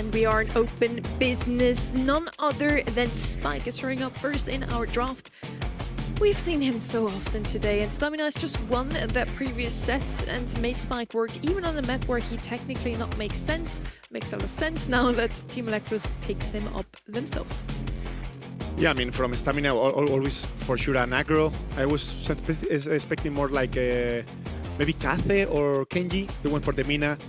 and we are an open business. None other than Spike is showing up first in our draft. We've seen him so often today, and Stmn has just won that previous set and made Spike work even on a map where he technically not makes sense. Makes a lot of sense now that Team Elektros picks him up themselves. Yeah, I mean, from Stmn, always for sure an aggro. I was expecting more like maybe Kaze or Kenji. They went for the Mina.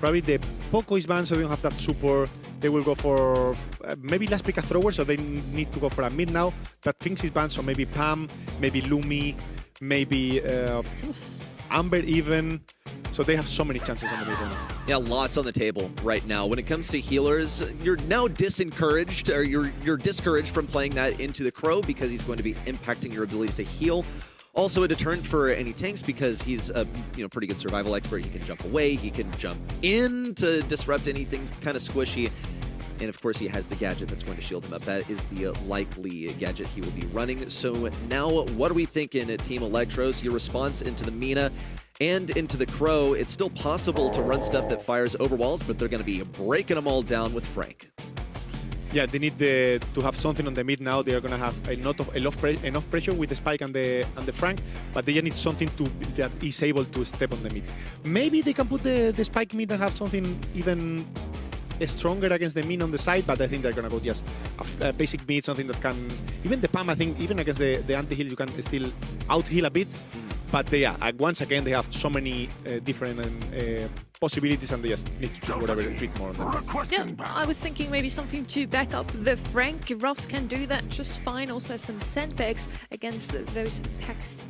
Probably the Poco is banned, so they don't have that support. They will go for maybe last pick a thrower, so they need to go for a mid now. That Finks is banned, so maybe Pam, maybe Lumi, maybe Amber even. So they have so many chances on the mid right now. Yeah, lots on the table right now. When it comes to healers, you're now disencouraged, or you're discouraged from playing that into the Crow because he's going to be impacting your ability to heal. Also a deterrent for any tanks because he's a pretty good survival expert. He can jump away, he can jump in to disrupt anything kind of squishy. And of course he has the gadget that's going to shield him up. That is the likely gadget he will be running. So now what are we thinking at Team Elektros? Your response into the Mina and into the Crow. It's still possible to run stuff that fires over walls, but they're going to be breaking them all down with Frank. Yeah, they need to have something on the mid now. They are going to have enough pressure with the Spike and the Frank, but they need something that is able to step on the mid. Maybe they can put the Spike mid and have something even stronger against the Min on the side, but I think they're going to go just a basic mid, something that can... Even the Pam, I think, even against the anti-heal, you can still out-heal a bit. But once again, they have so many different possibilities, and they just need to choose whatever trick more on them. Yeah, I was thinking maybe something to back up the Frank. Ruffs can do that just fine. Also has some sandbags against those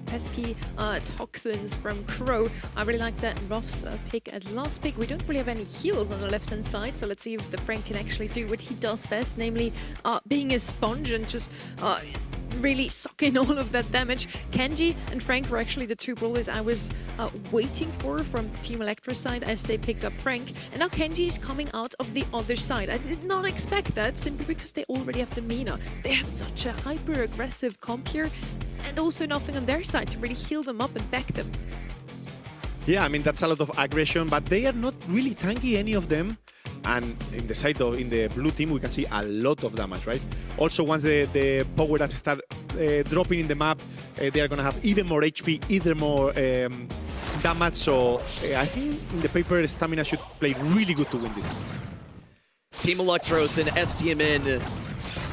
pesky toxins from Crow. I really like that Ruffs pick at last pick. We don't really have any heals on the left-hand side, so let's see if the Frank can actually do what he does best, namely being a sponge and just... really suck in all of that damage. Kenji and Frank were actually the two brawlers I was waiting for from the Team Elektros side as they picked up Frank. And now Kenji is coming out of the other side. I did not expect that, simply because they already have the Mina. They have such a hyper-aggressive comp here, and also nothing on their side to really heal them up and back them. Yeah, I mean, that's a lot of aggression, but they are not really tanky, any of them. And in the blue team, we can see a lot of damage, right? Also, once the power-ups start dropping in the map, they are going to have even more HP, even more damage. So I think in the paper, Stmn should play really good to win this. Team Elektros and Stmn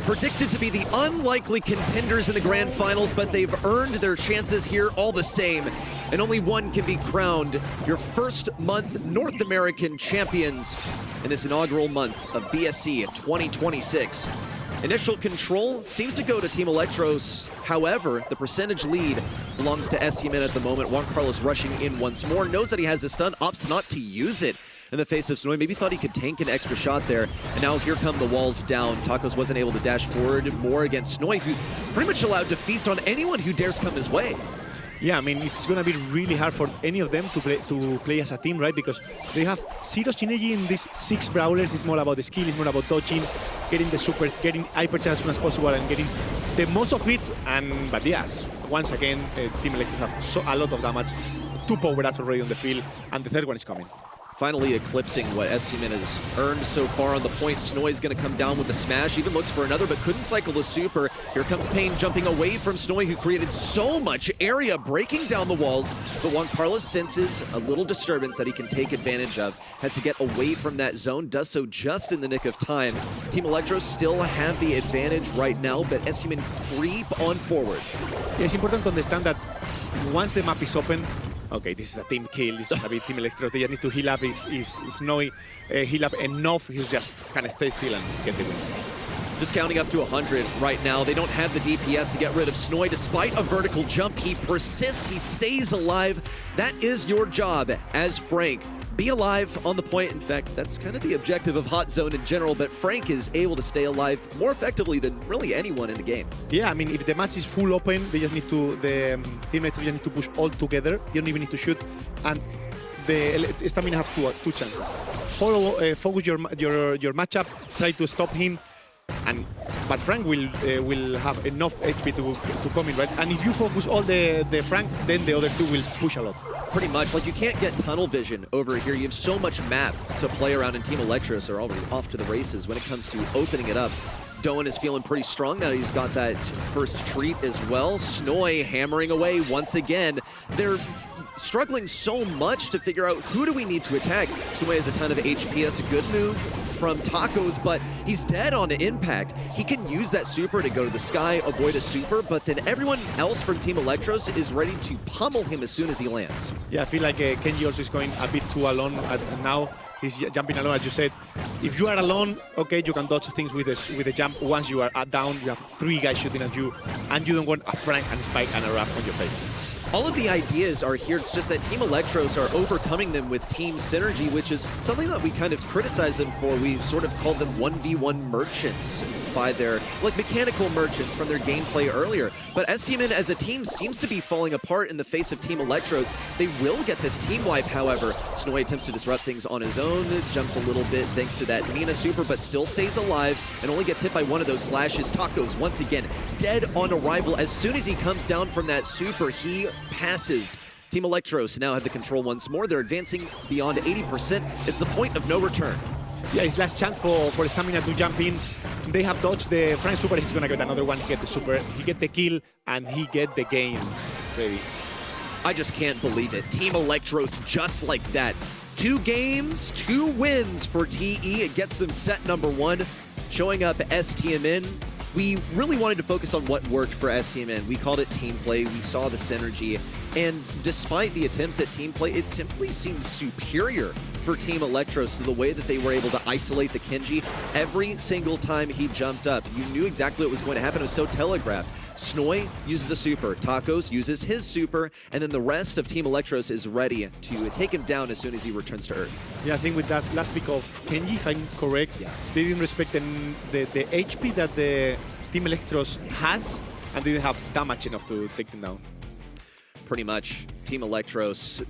predicted to be the unlikely contenders in the grand finals, but they've earned their chances here all the same. And only one can be crowned your first month North American champions in this inaugural month of BSC 2026. Initial control seems to go to Team Elektros. However, the percentage lead belongs to Stmn at the moment. Juan Carlos rushing in once more, knows that he has a stun, opts not to use it in the face of Snowy. Maybe thought he could tank an extra shot there. And now here come the walls down. Tacos wasn't able to dash forward more against Snowy, who's pretty much allowed to feast on anyone who dares come his way. Yeah, I mean, it's going to be really hard for any of them to play as a team, right? Because they have zero synergy in these 6 brawlers. It's more about the skill, it's more about dodging, getting the supers, getting hypercharge as soon as possible, and getting the most of it. But yes, once again, Team Elektros have a lot of damage. 2 power-ups already on the field, and the third one is coming. Finally eclipsing what Stmn has earned so far on the point. Snowy's going to come down with a smash, even looks for another, but couldn't cycle the super. Here comes Pain jumping away from Snowy, who created so much area, breaking down the walls. But Juan Carlos senses a little disturbance that he can take advantage of, has to get away from that zone, does so just in the nick of time. Team Elektros still have the advantage right now, but Stmn creep on forward. Yeah, it's important to understand that once the map is open, okay, this is a team kill. This is going to be Team Elektros. They just need to heal up. If Snowy heal up enough, he'll just kind of stay still and get the win. Just counting up to 100 right now. They don't have the DPS to get rid of Snowy. Despite a vertical jump, he persists. He stays alive. That is your job as Frank. Be alive on the point. In fact, that's kind of the objective of Hot Zone in general, but Frank is able to stay alive more effectively than really anyone in the game. Yeah, I mean, if the match is full open, they just need to, the Team Elektros just need to push all together. You don't even need to shoot. And the Stmn have two chances. Focus your matchup, try to stop him, But Frank will have enough HP to come in, right? And if you focus all the Frank, then the other two will push a lot. Pretty much. Like, you can't get tunnel vision over here. You have so much map to play around, and Team Elektros are already off to the races when it comes to opening it up. Doan is feeling pretty strong now. He's got that first treat as well. Snoy hammering away once again. They're struggling so much to figure out who do we need to attack. Snoy has a ton of HP. That's a good move from Tacos, but he's dead on impact. He can use that super to go to the sky, avoid a super, but then everyone else from Team Elektros is ready to pummel him as soon as he lands. Yeah, I feel like Kenji also is going a bit too alone now. He's jumping alone, as you said. If you are alone, okay, you can dodge things with a jump. Once you are down, you have 3 guys shooting at you, and you don't want a Frank and Spike and a Raph on your face. All of the ideas are here. It's just that Team Elektros are overcoming them with team synergy, which is something that we kind of criticize them for. We sort of called them 1v1 merchants by their, like, mechanical merchants from their gameplay earlier. But STMN as a team seems to be falling apart in the face of Team Elektros. They will get this team wipe, however. Snoy attempts to disrupt things on his own, jumps a little bit thanks to that Mina super, but still stays alive and only gets hit by one of those slashes. Tacos, once again, dead on arrival. As soon as he comes down from that super, he passes. Team Elektros now have the control once more. They're advancing beyond 80%. It's the point of no return. Yeah, his last chance for Stamina to jump in. They have dodged the Frank super. He's gonna get another one. He get the super. He get the kill, and he get the game. Baby. I just can't believe it. Team Elektros just like that. 2 games, 2 wins for TE. It gets them set number 1. Showing up STMN. We really wanted to focus on what worked for STMN. We called it team play. We saw the synergy. And despite the attempts at team play, it simply seemed superior for Team Elektros to the way that they were able to isolate the Kenji every single time he jumped up. You knew exactly what was going to happen. It was so telegraphed. Snoy uses a super, Tacos uses his super, and then the rest of Team Elektros is ready to take him down as soon as he returns to Earth. Yeah, I think with that last pick of Kenji, if I'm correct, yeah, they didn't respect the HP that the Team Elektros has, and didn't have damage enough to take them down. Pretty much. Team Elektros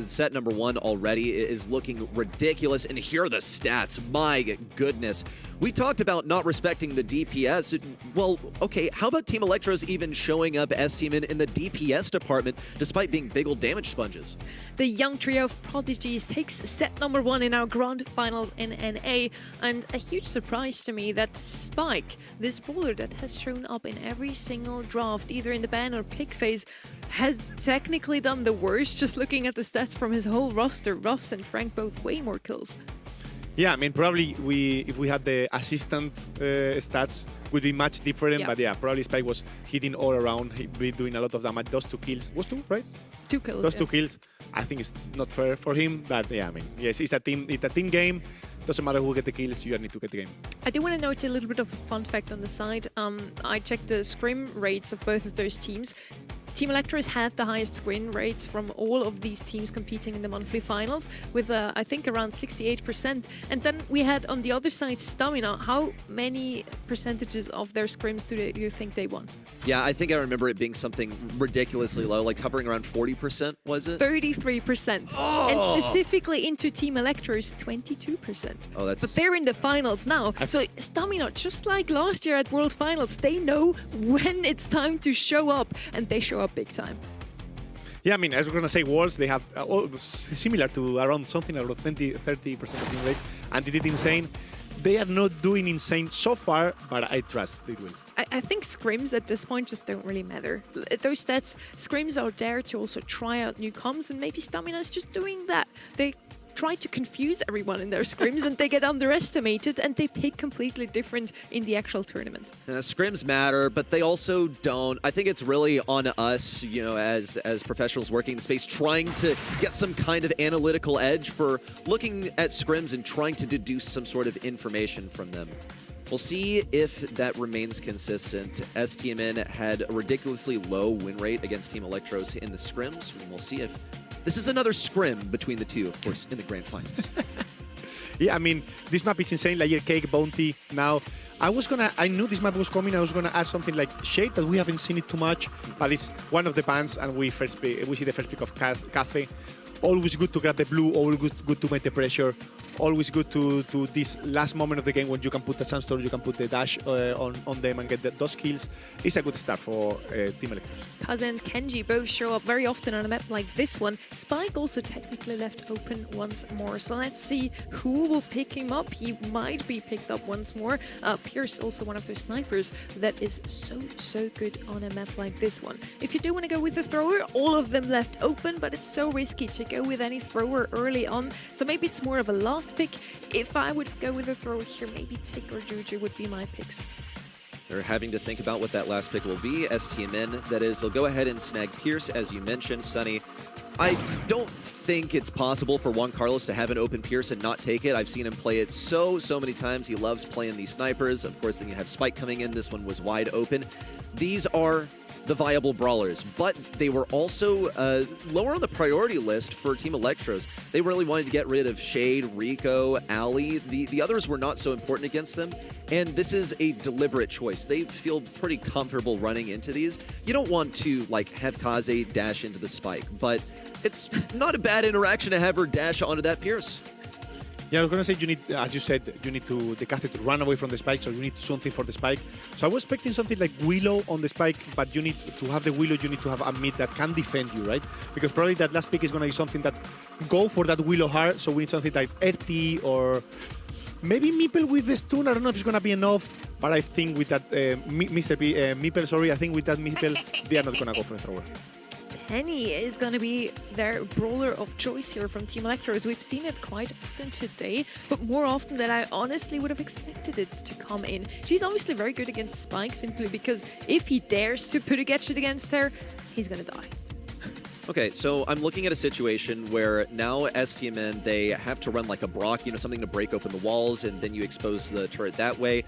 set number 1 already is looking ridiculous, and here are the stats. My goodness. We talked about not respecting the DPS. Well, okay, how about Team Elektros even showing up STMN in the DPS department despite being big old damage sponges? The young trio of prodigies takes set number 1 in our grand finals in NA, and a huge surprise to me that Spike, this bowler that has shown up in every single draft, either in the ban or pick phase, has technically done the worst. Just looking at the stats from his whole roster, Ruffs and Frank both way more kills. Yeah, I mean, probably if we had the assistant stats, would be much different. Yeah. But yeah, probably Spike was hitting all around. He'd be doing a lot of damage. Those 2 kills, was 2, right? 2 kills. Those yeah. 2 kills, I think it's not fair for him. But yeah, I mean, yes, it's a team game. Doesn't matter who get the kills, you need to get the game. I do want to note a little bit of a fun fact on the side. I checked the scrim rates of both of those teams. Team Elektros had the highest win rates from all of these teams competing in the monthly finals with, I think, around 68%. And then we had on the other side Stamina. How many percentages of their scrims do you think they won? Yeah, I think I remember it being something ridiculously low, like hovering around 40%, was it? 33%. Oh! And specifically into Team Elektros, 22%. Oh, that's... But they're in the finals now. So Stamina, just like last year at World Finals, they know when it's time to show up, and they show up big time. Yeah, I mean, as we're going to say, Worlds, they have similar to around something around 30% of win rate, and they did insane. They are not doing insane so far, but I trust they will. I think scrims at this point just don't really matter. Those stats, scrims are there to also try out new comms, and maybe Stamina is just doing that. They try to confuse everyone in their scrims and they get underestimated and they pick completely different in the actual tournament. Scrims matter, but they also don't. I think it's really on us, you know, as professionals working in the space, trying to get some kind of analytical edge for looking at scrims and trying to deduce some sort of information from them. We'll see if that remains consistent. STMN had a ridiculously low win rate against Team Elektros in the scrims, and we'll see if this is another scrim between the two, of course, in the grand finals. Yeah, I mean, this map is insane. Layer Cake, Bounty. Now, I knew this map was coming. I was gonna add something like Shade, but we haven't seen it too much. But it's one of the bans, and we see the first pick of Cathay. Always good to grab the blue, always good to make the pressure. Always good to this last moment of the game when you can put the Sandstorm, you can put the dash on them and get those kills. It's a good start for Team Elektros. Kaz and Kenji both show up very often on a map like this one. Spike also technically left open once more. So let's see who will pick him up. He might be picked up once more. Pierce also one of those snipers that is so good on a map like this one. If you do want to go with the thrower, all of them left open, but it's so risky to go with any thrower early on. So maybe it's more of a last pick. If I would go with a thrower here, maybe Tick or Juju would be my picks. They're having to think about what that last pick will be. STMN, that is, they'll go ahead and snag Pierce, as you mentioned, Sunny. I don't think it's possible for Juan Carlos to have an open Pierce and not take it. I've seen him play it so many times. He loves playing these snipers. Of course, then you have Spike coming in. This one was wide open. These are the viable brawlers, but they were also lower on the priority list for Team Elektros. They really wanted to get rid of Shade, Rico, Ali. The others were not so important against them, and this is a deliberate choice. They feel pretty comfortable running into these. You don't want to like have Kaze dash into the Spike, but it's not a bad interaction to have her dash onto that Pierce. Yeah, I was going to say, you need, as you said, you need the caster to run away from the spike, so you need something for the spike. So I was expecting something like Willow on the spike, but you need to have the Willow, you need to have a mid that can defend you, right? Because probably that last pick is going to be something that go for that Willow hard, so we need something like RT or maybe Meeple with the stun. I don't know if it's going to be enough, but I think with that Meeple, sorry, I think with that Meeple, they are not going to go for a thrower. Penny is going to be their brawler of choice here from Team Elektros. We've seen it quite often today, but more often than I honestly would have expected it to come in. She's obviously very good against Spike simply because if he dares to put a gadget against her, he's going to die. Okay, so I'm looking at a situation where now STMN, they have to run like a Brock, you know, something to break open the walls, and then you expose the turret that way.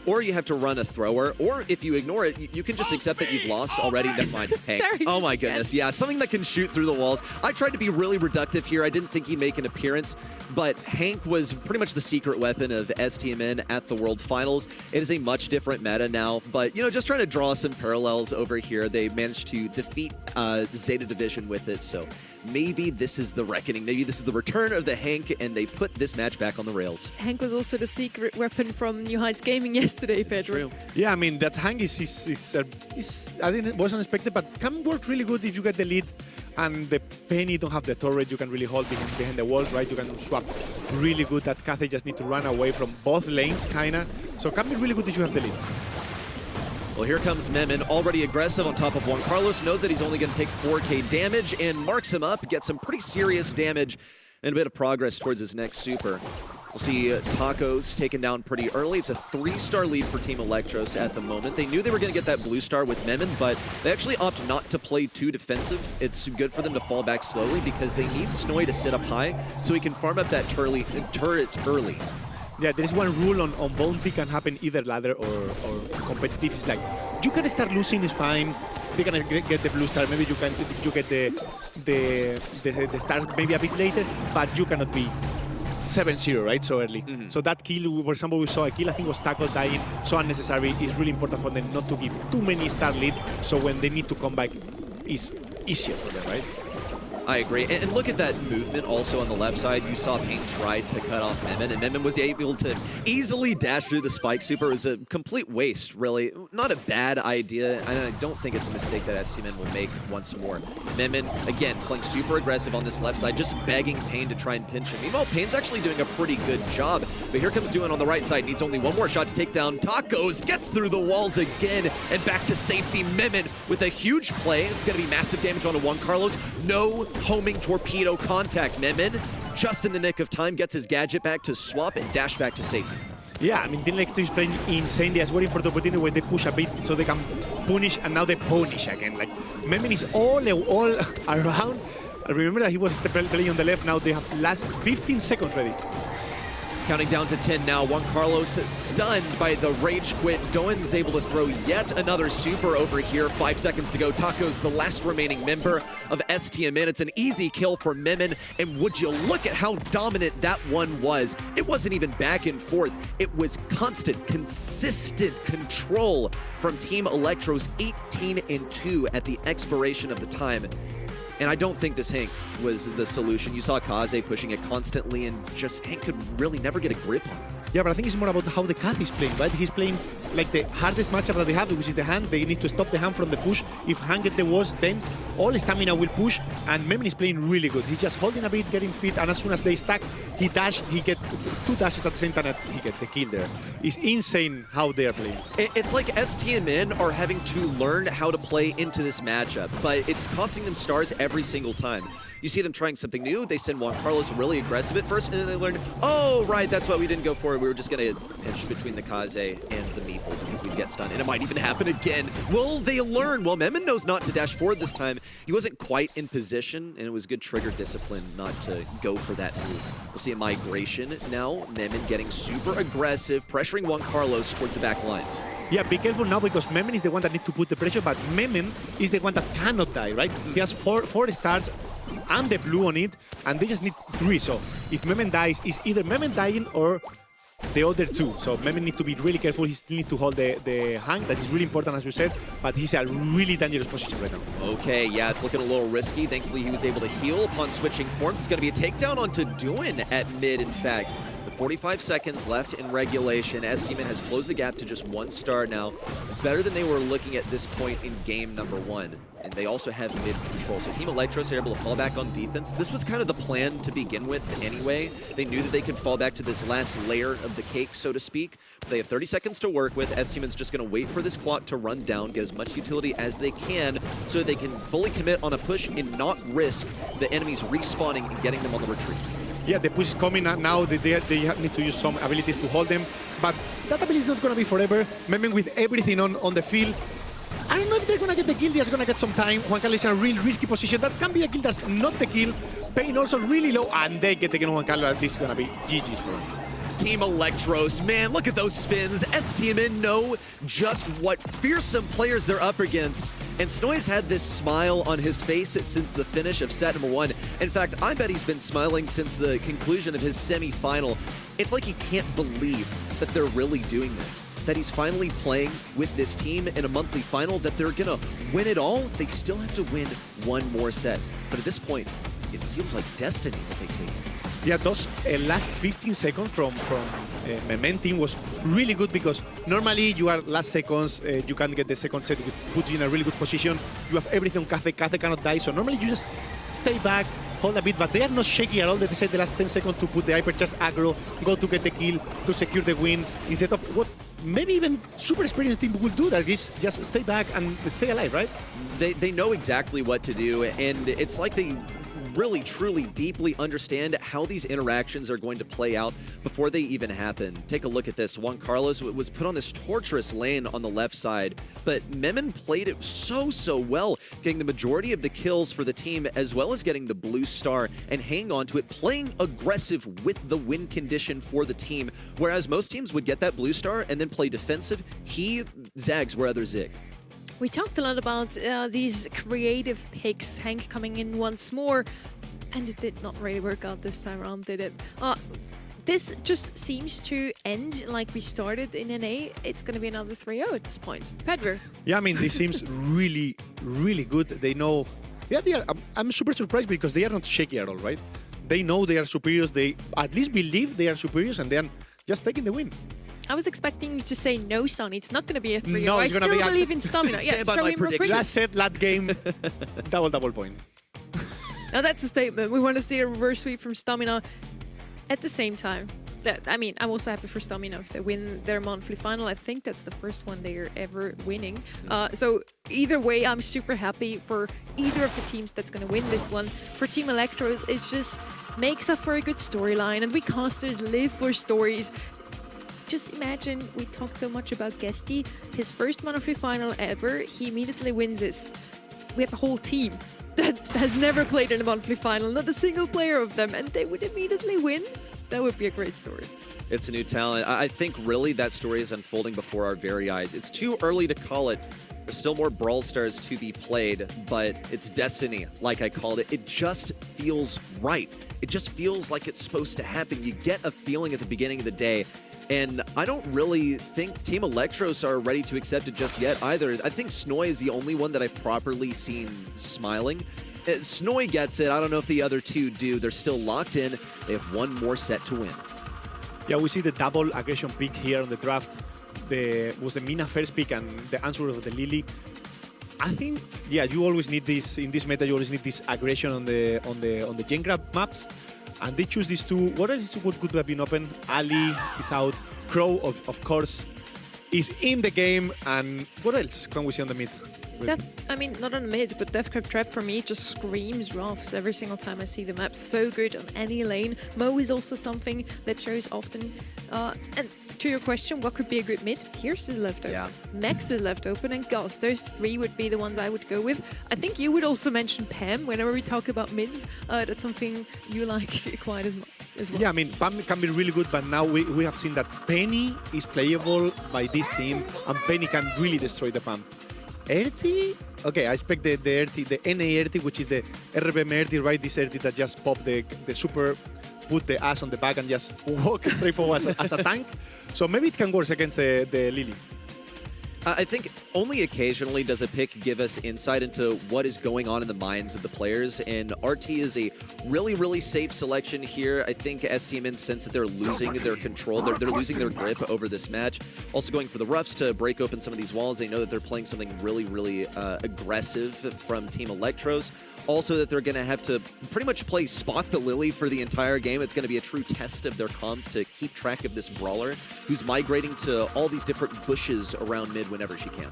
Or you have to run a thrower, or if you ignore it, you can just accept that you've lost already. Never mind. Hank. Oh my goodness, yeah, something that can shoot through the walls. I tried to be really reductive here. I didn't think he'd make an appearance, but Hank was pretty much the secret weapon of STMN at the World Finals. It is a much different meta now, but, you know, just trying to draw some parallels over here. They managed to defeat Zeta Division with it, so maybe this is the reckoning. Maybe this is the return of the Hank, and they put this match back on the rails. Hank was also the secret weapon from New Heights Gaming yesterday, Pedro. True. Yeah, I mean, that Hank is I think it was unexpected, but can work really good if you get the lead and the Penny don't have the turret. You can really hold behind the walls, right? You can swap really good. That Cathay just need to run away from both lanes, kinda. So it can be really good if you have the lead. Well, here comes Memon, already aggressive on top of Juan Carlos, knows that he's only going to take 4k damage and marks him up, gets some pretty serious damage and a bit of progress towards his next super. We'll see Tacos taken down pretty early. It's a 3-star lead for Team Elektros at the moment. They knew they were going to get that blue star with Memon, but they actually opt not to play too defensive. It's good for them to fall back slowly because they need Snowy to sit up high so he can farm up that turret early. Yeah, there is one rule on bounty can happen either ladder or competitive. It's like you can start losing, it's fine. They're gonna get the blue star. Maybe you get the star maybe a bit later, but you cannot be 7-0, right? So early. So that kill, for example, we saw a kill. I think was Taco dying. So unnecessary. It's really important for them not to give too many star lead. So when they need to come back, it's easier for them, right? I agree. And look at that movement also on the left side. You saw Pain tried to cut off Memon, and Memon was able to easily dash through the Spike Super. It was a complete waste, really. Not a bad idea, and I don't think it's a mistake that STMN will make once more. Memon, again, playing super aggressive on this left side, just begging Pain to try and pinch him. Meanwhile, Pain's actually doing a pretty good job, but here comes Duan on the right side. Needs only one more shot to take down Tacos, gets through the walls again, and back to safety. Memon with a huge play. It's going to be massive damage onto Juan Carlos. No homing torpedo contact. Memon, just in the nick of time, gets his gadget back to swap and dash back to safety. Yeah, I mean, Team Elektros is playing insane. They're just waiting for the opportunity where they push a bit so they can punish, and now they punish again. Like, Memon is all around. I remember that he was playing on the left. Now they have last 15 seconds ready. Counting down to 10 now. Juan Carlos stunned by the rage quit. Doan's able to throw yet another super over here. 5 seconds to go. Taco's the last remaining member of STMN. It's an easy kill for Memon. And would you look at how dominant that one was? It wasn't even back and forth. It was constant, consistent control from Team Elektros. 18-2 at the expiration of the time. And I don't think this Hank was the solution. You saw Kaze pushing it constantly, and just Hank could really never get a grip on it. Yeah, but I think it's more about how the Kath is playing, right? He's playing like the hardest matchup that they have, which is the hand. They need to stop the hand from the push. If hand get the walls, then all stamina will push, and Memen is playing really good. He's just holding a bit, getting fit, and as soon as they stack, he dash, he get 2 dashes at the same time, and he gets the kill there. It's insane how they are playing. It's like STMN are having to learn how to play into this matchup, but it's costing them stars every single time. You see them trying something new, they send Juan Carlos really aggressive at first, and then they learn, oh, right, that's what we didn't go for. We were just going to pinch between the Kaze and the Meeple because we'd get stunned, and it might even happen again. Will they learn? Well, Memen knows not to dash forward this time. He wasn't quite in position, and it was good trigger discipline not to go for that move. We'll see a migration now. Memen getting super aggressive, pressuring Juan Carlos towards the back lines. Yeah, be careful now because Memen is the one that needs to put the pressure, but Memen is the one that cannot die, right? He has four stars and the blue on it, and they just need 3. So if Memen dies, it's either Memen dying or the other 2. So Memen needs to be really careful. He still needs to hold the hang. That is really important, as you said, but he's a really dangerous position right now. Okay, yeah, it's looking a little risky. Thankfully, he was able to heal upon switching forms. It's going to be a takedown onto Duin at mid, in fact. With 45 seconds left in regulation, STMN has closed the gap to just 1 star now. It's better than they were looking at this point in game number 1. And they also have mid control. So Team Elektros are able to fall back on defense. This was kind of the plan to begin with anyway. They knew that they could fall back to this last layer of the cake, so to speak. But they have 30 seconds to work with. STMN's just going to wait for this clock to run down, get as much utility as they can, so they can fully commit on a push and not risk the enemies respawning and getting them on the retreat. Yeah, the push is coming now. They need to use some abilities to hold them, but that ability is not going to be forever. Memen with everything on the field. I don't know if they're going to get the kill. They're going to get some time. Juan Carlos is in a real risky position. That can be a kill. That's not the kill. Pain also really low, and they get the kill on Juan Carlos. This is going to be GG's for them. Team Elektros, man, look at those spins. STMN know just what fearsome players they're up against. And Snoy's had this smile on his face since the finish of set number 1. In fact, I bet he's been smiling since the conclusion of his semi-final. It's like he can't believe that they're really doing this, that he's finally playing with this team in a monthly final, that they're gonna win it all. They still have to win 1 more set. But at this point, it feels like destiny that they take. Yeah, those last 15 seconds from Memen team was really good because normally you are last seconds, you can get the second set, which puts you in a really good position. You have everything on Kaze. Kaze cannot die, so normally you just stay back, hold a bit, but they are not shaky at all. They decide the last 10 seconds to put the hypercharge aggro, go to get the kill, to secure the win, instead of what maybe even super experienced team would do, that is just stay back and stay alive, right? They know exactly what to do, and it's like they really, truly, deeply understand how these interactions are going to play out before they even happen. Take a look at this. Juan Carlos was put on this torturous lane on the left side, but Memen played it so well, getting the majority of the kills for the team, as well as getting the blue star and hanging on to it, playing aggressive with the win condition for the team, whereas most teams would get that blue star and then play defensive. He zags where others zig. We talked a lot about these creative picks, Hank coming in once more, and it did not really work out this time around, did it? This just seems to end like we started in NA. It's going to be another 3-0 at this point. Pedro. Yeah, I mean, this seems really good. They know. Yeah, I'm super surprised because they are not shaky at all, right? They know they are superiors. They at least believe they are superiors, and then just taking the win. I was expecting you to say no, Sonny. It's not going to be a 3-0. No, I it's still gonna be believe in stamina. Yeah, Stand by show my him real quick. prediction. Last set, last game, double point. Now that's a statement. We want to see a reverse sweep from Stamina. At the same time, I mean, I'm also happy for Stamina if they win their monthly final. I think that's the first one they are ever winning. So either way, I'm super happy for either of the teams that's going to win this one. For Team Elektros, it just makes up for a good storyline, and we casters live for stories. Just imagine, we talked so much about Guesty, his first monthly final ever, he immediately wins this. We have a whole team that has never played in a monthly final, not a single player of them, and they would immediately win. That would be a great story. It's a new talent. I think really that story is unfolding before our very eyes. It's too early to call it. There's still more Brawl Stars to be played, but it's destiny, like I called it. It just feels right. It just feels like it's supposed to happen. You get a feeling at the beginning of the day. And I don't really think Team Elektros are ready to accept it just yet either. I think Snoy is the only one that I've properly seen smiling. Snoy gets it. I don't know if the other two do. They're still locked in. They have one more set to win. Yeah, we see the double aggression pick here on the draft. Was the Mina first pick and the answer of the Lily. I think, yeah, you always need this in this meta. You always need this aggression on the gen grab maps, and they choose these two. What else could have been open? Ali is out. Crow, of course, is in the game. And what else can we see on the mid? I mean, not on mid, but Death Crab Trap for me just screams Rofs every single time I see the map. So good on any lane. Mo is also something that shows often. And to your question, what could be a good mid? Pierce is left open. Mex is left open, and Gus. Those three would be the ones I would go with. I think you would also mention Pam whenever we talk about mids. That's something you like quite as much as well. Yeah, I mean, Pam can be really good, but now we have seen that Penny is playable by this team, and Penny can really destroy the Pam. Erti? Okay, I expect the Erti, the NA Erti, which is the RBM Erti, right? This Erti that just pop the super, put the ass on the back and just walk straight forward as a tank. So maybe it can work against the Lily. I think only occasionally does a pick give us insight into what is going on in the minds of the players, and RT is a really, really safe selection here. I think STMN sense that they're losing their control, they're losing their grip over this match. Also going for the roughs to break open some of these walls. They know that they're playing something really, really aggressive from Team Elektros. Also that they're going to have to pretty much play Spot the Lily for the entire game. It's going to be a true test of their comms to keep track of this brawler who's migrating to all these different bushes around mid whenever she can.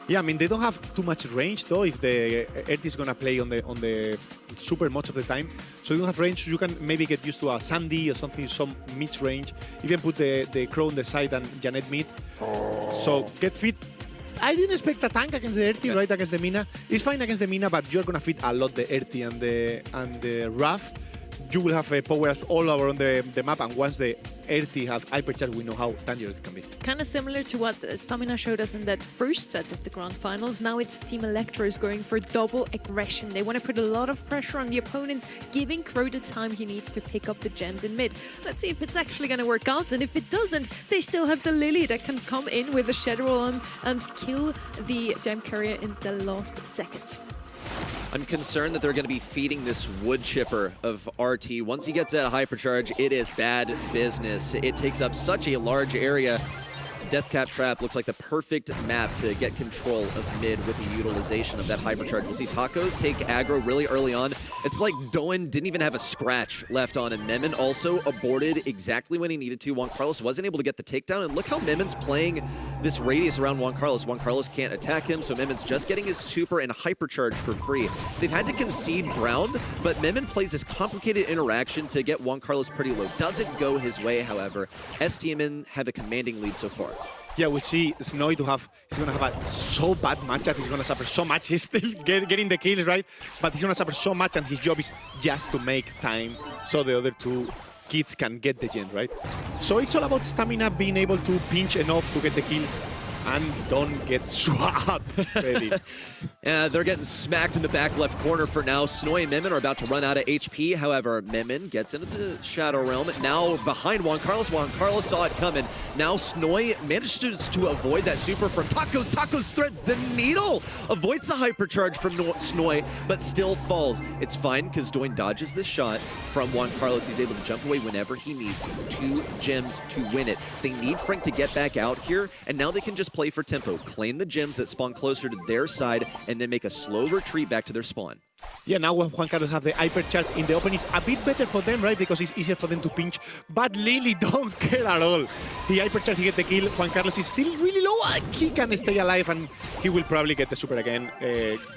Yeah, I mean, they don't have too much range, though, if the Earth is going to play on the super much of the time. So you don't have range, you can maybe get used to a Sandy or something, some mid-range. You can put the Crow on the side and Janet mid. So get fit. I didn't expect a tank against the Erti, right, against the Mina. It's fine against the Mina, but you're going to fit a lot the Erti and the Ruff. You will have power-ups all around the map, and once the Erti has hypercharge, we know how dangerous it can be. Kind of similar to what Stamina showed us in that first set of the Grand Finals. Now it's Team Elektros going for double aggression. They want to put a lot of pressure on the opponents, giving Crow the time he needs to pick up the gems in mid. Let's see if it's actually going to work out, and if it doesn't, they still have the Lily that can come in with a Shadow Realm and kill the gem carrier in the last seconds. I'm concerned that they're going to be feeding this wood chipper of RT. Once he gets that hypercharge, it is bad business. It takes up such a large area. Deathcap Trap looks like the perfect map to get control of mid with the utilization of that hypercharge. We'll see Tacos take aggro really early on. It's like Doen didn't even have a scratch left on him. Memon also aborted exactly when he needed to. Juan Carlos wasn't able to get the takedown, and look how Memon's playing this radius around Juan Carlos. Juan Carlos can't attack him, so Memon's just getting his super and hypercharge for free. They've had to concede ground, but Memon plays this complicated interaction to get Juan Carlos pretty low. Doesn't go his way, however. STMN have a commanding lead so far. Yeah, we see Snowy he's going to have a so bad matchup. He's going to suffer so much. He's still getting the kills, right? But he's going to suffer so much, and his job is just to make time so the other two kids can get the gen, right? So it's all about stamina, being able to pinch enough to get the kills and don't get swapped, baby. They're getting smacked in the back left corner for now. Snowy and Memon are about to run out of HP. However, Memon gets into the Shadow Realm. Now behind Juan Carlos. Juan Carlos saw it coming. Now Snowy manages to avoid that super from Tacos. Tacos threads the needle. Avoids the hypercharge from Snowy, but still falls. It's fine because Doin dodges this shot from Juan Carlos. He's able to jump away whenever he needs. 2 gems to win it. They need Frank to get back out here, and now they can just play for tempo, claim the gems that spawn closer to their side, and then make a slow retreat back to their spawn. Yeah, now when Juan Carlos have the hypercharge in the open, it's a bit better for them, right? Because it's easier for them to pinch. But Lily don't care at all. The hypercharge, he get the kill. Juan Carlos is still really low. He can stay alive, and he will probably get the super again,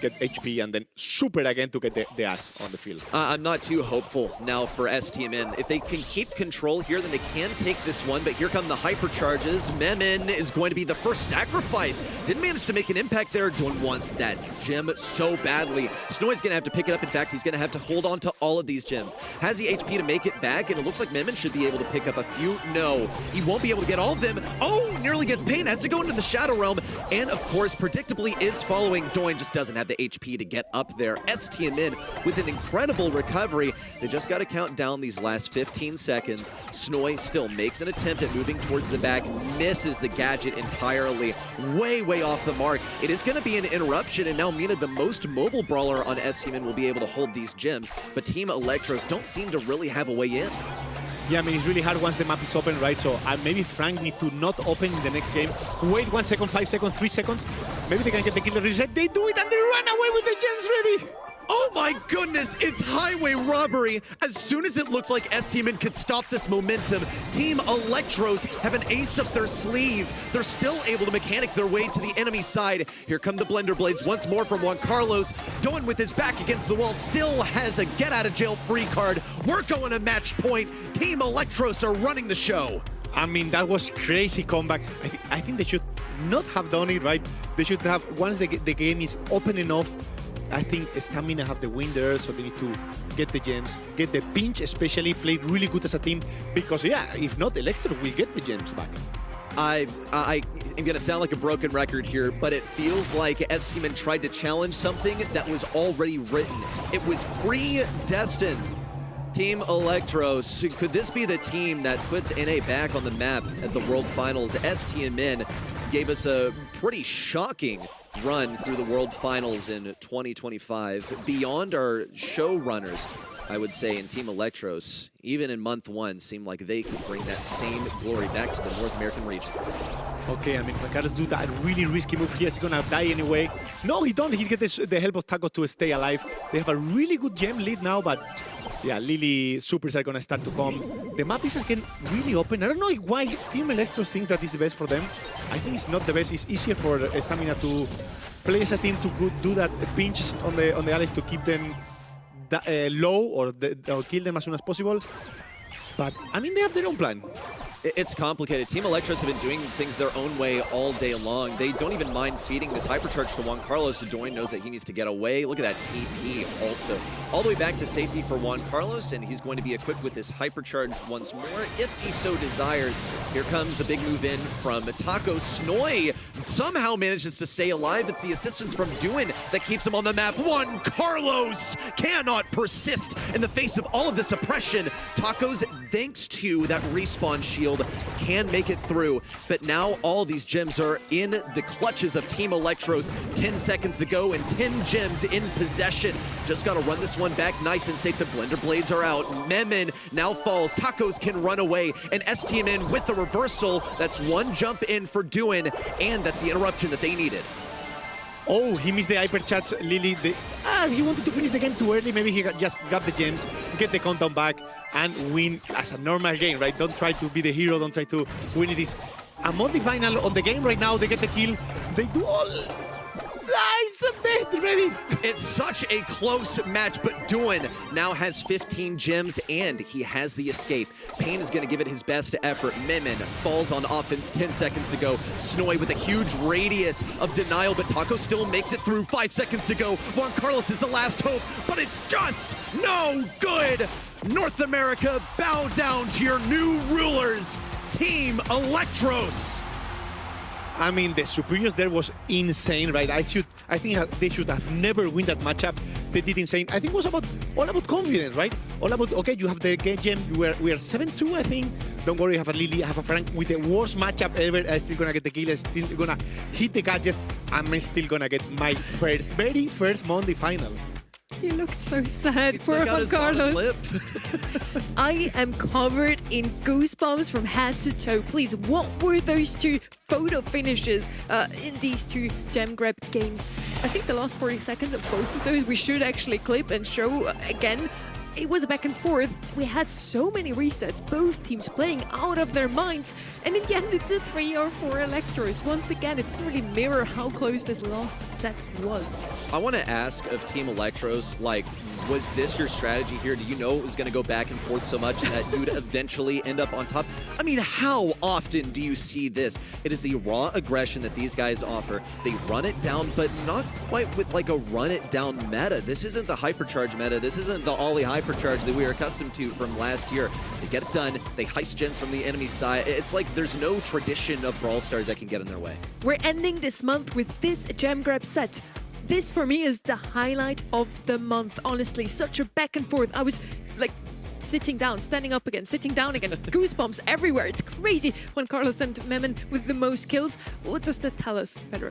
get HP, and then super again to get the ass on the field. I'm not too hopeful now for STMN. If they can keep control here, then they can take this one. But here come the hypercharges. Memon is going to be the first sacrifice. Didn't manage to make an impact there. Doin wants that gem so badly. Snowy's going to have to pick it up. In fact, he's going to have to hold on to all of these gems. Has the HP to make it back, and it looks like Memon should be able to pick up a few. No, he won't be able to get all of them. Oh, nearly gets pain, has to go into the Shadow Realm, and of course, predictably is following. Doin just doesn't have the HP to get up there. STMN with an incredible recovery. They just got to count down these last 15 seconds. Snowy still makes an attempt at moving towards the back, misses the gadget entirely. Way off the mark. It is going to be an interruption, and now Mina, the most mobile brawler on STMN, STMN will be able to hold these gems, but Team Elektros don't seem to really have a way in. Yeah, I mean, it's really hard once the map is open, right? So maybe Frank need to not open in the next game. Wait 1 second, 5 seconds, 3 seconds. Maybe they can get the kill reset. They do it and they run away with the gems ready. Oh my goodness, it's highway robbery. As soon as it looked like STMN could stop this momentum, Team Elektros have an ace up their sleeve. They're still able to mechanic their way to the enemy side. Here come the Blender Blades once more from Juan Carlos. Doan with his back against the wall still has a get out of jail free card. We're going to match point. Team Elektros are running the show. I mean, that was crazy comeback. I think they should not have done it, right? They should have, once the game is open enough, I think Stamina have the win there, so they need to get the gems, get the pinch, especially played really good as a team, because yeah, if not, Elektro will get the gems back. I am going to sound like a broken record here, but it feels like STMN tried to challenge something that was already written. It was predestined. Team Elektros, could this be the team that puts NA back on the map at the World Finals? STMN gave us a pretty shocking run through the World Finals in 2025. Beyond our showrunners, I would say, in Team Elektros, even in month 1, seemed like they could bring that same glory back to the North American region. Okay, I mean, if I gotta do that really risky move here, he's gonna die anyway. No, he don't. He gets the help of Taco to stay alive. They have a really good gem lead now, but yeah, Lily supers are gonna start to come. The map is again really open. I don't know why Team Elektros thinks that is the best for them. I think it's not the best. It's easier for Stamina to play as a team to do that pinch on the allies to keep them low or kill them as soon as possible. But I mean, they have their own plan. It's complicated. Team Elektros have been doing things their own way all day long. They don't even mind feeding this hypercharge to Juan Carlos. Doan knows that he needs to get away. Look at that TP also. All the way back to safety for Juan Carlos, and he's going to be equipped with this hypercharge once more if he so desires. Here comes a big move in from Taco. Snoy somehow manages to stay alive. It's the assistance from Doan that keeps him on the map. Juan Carlos cannot persist in the face of all of this oppression. Taco's, thanks to that respawn shield, can make it through, but now all these gems are in the clutches of Team Elektros. 10 seconds to go and 10 gems in possession. Just got to run this one back nice and safe. The Blender Blades are out. Memin now falls. Tacos can run away, and STMN with the reversal. That's one jump in for Doan, and that's the interruption that they needed. Oh, he missed the hypercharge, Lily. He wanted to finish the game too early. Maybe he just grabbed the gems, get the countdown back, and win as a normal game, right? Don't try to be the hero. Don't try to win it. Is a multi-final on the game right now. They get the kill. They do all... Nice and dead, ready. It's such a close match, but Doan now has 15 gems, and he has the escape. Payne is going to give it his best effort. Memin falls on offense, 10 seconds to go. Snoy with a huge radius of denial, but Taco still makes it through. 5 seconds to go. Juan Carlos is the last hope, but it's just no good. North America, bow down to your new rulers, Team Elektros. I mean, the superiors there was insane, right? I think they should have never win that matchup. They did insane. I think it was all about confidence, right? All about, okay, you have the gem. We are 7-2, I think. Don't worry, have a Lily, have a Frank with the worst matchup ever. I'm still gonna get the kill. I'm still gonna hit the gadget. I'm still gonna get my very first Monday final. He looked so sad He for stuck out his Juan bottom Carlos. lip. I am covered in goosebumps from head to toe. Please, what were those two photo finishes in these two gem grab games? I think the last 40 seconds of both of those we should actually clip and show again. It was a back and forth. We had so many resets, both teams playing out of their minds. And in the end, it's a 3 or 4 Elektros. Once again, it doesn't really mirror how close this last set was. I want to ask of Team Elektros, like, was this your strategy here? Do you know it was going to go back and forth so much that you'd eventually end up on top? I mean, how often do you see this? It is the raw aggression that these guys offer. They run it down, but not quite with like a run it down meta. This isn't the hypercharge meta. This isn't the Ollie hypercharge that we are accustomed to from last year. They get it done. They heist gems from the enemy side. It's like there's no tradition of Brawl Stars that can get in their way. We're ending this month with this gem grab set. This, for me, is the highlight of the month, honestly. Such a back and forth. I was, like, sitting down, standing up again, sitting down again. Goosebumps everywhere. It's crazy. Juan Carlos and Memin with the most kills. What does that tell us, Pedro?